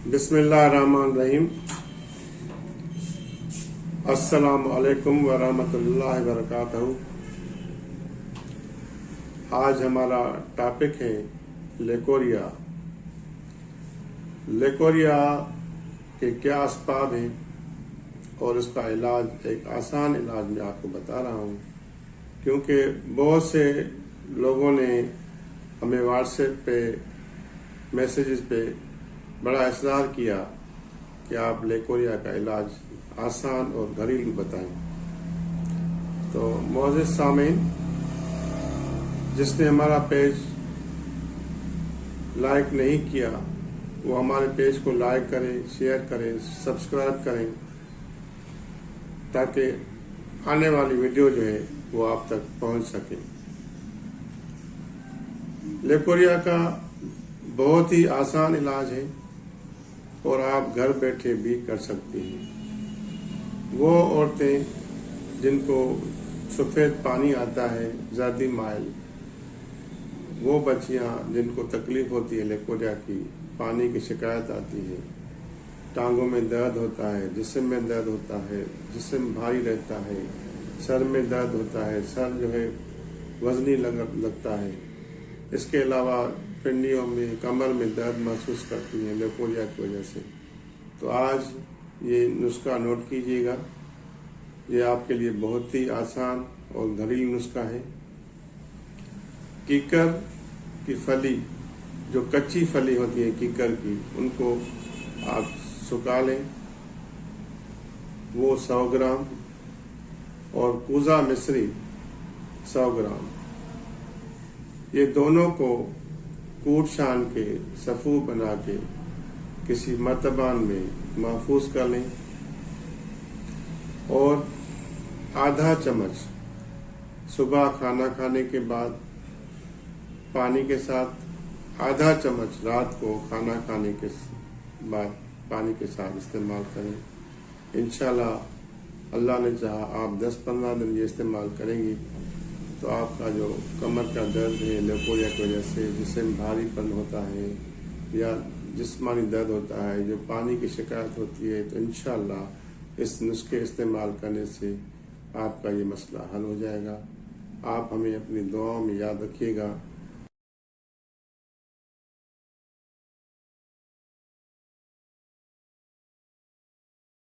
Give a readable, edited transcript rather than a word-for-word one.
बिस्मिल्लाहिर्रहमानिर्रहीम। अस्सलामु अलैकुम व रहमतुल्लाहि व बरकातहू। आज हमारा टॉपिक है लेकोरिया। लेकोरिया के क्या असबाब हैं और इसका इलाज, एक आसान इलाज मैं आपको बता रहा हूँ, क्योंकि बहुत से लोगों ने हमें व्हाट्सएप पे मैसेजेस पे बड़ा इसरार किया कि आप लेकोरिया का इलाज आसान और घरेलू बताएं। तो मोअज़्ज़िज़ सामीन, जिसने हमारा पेज लाइक नहीं किया वो हमारे पेज को लाइक करें, शेयर करें, सब्सक्राइब करें, ताकि आने वाली वीडियो जो है वो आप तक पहुंच सके। लेकोरिया का बहुत ही आसान इलाज है और आप घर बैठे भी कर सकती हैं। वो औरतें जिनको सफ़ेद पानी आता है, ज़्यादा माइल, वो बच्चियां जिनको तकलीफ होती है लेकोरिया की, पानी की शिकायत आती है, टांगों में दर्द होता है, जिस्म में दर्द होता है, जिस्म भारी रहता है, सर में दर्द होता है, सर जो है वजनी लगता है, इसके अलावा पिंडियों में, कमर में दर्द महसूस करती हैं लेकोरिया की वजह से, तो आज ये नुस्खा नोट कीजिएगा। ये आपके लिए बहुत ही आसान और घरेलू नुस्खा है। कीकर की फली, जो कच्ची फली होती है कीकर की, उनको आप सुखा लें, वो 100 ग्राम, और कूजा मिश्री 100 ग्राम, ये दोनों को कूट छान के सफ़ू बना के किसी मर्तबान में महफूज कर लें, और आधा चम्मच सुबह खाना खाने के बाद पानी के साथ, आधा चम्मच रात को खाना खाने के बाद पानी के साथ इस्तेमाल करें। इंशाल्लाह अल्लाह ने चाहा आप 10-15 दिन ये इस्तेमाल करेंगी तो आपका जो कमर का दर्द है लेकोरिया की वजह से, जिसमें भारीपन होता है या जिस्मानी दर्द होता है, जो पानी की शिकायत होती है, तो इंशाल्लाह इस नुस्खे इस्तेमाल करने से आपका ये मसला हल हो जाएगा। आप हमें अपनी दुआओं में याद रखिएगा।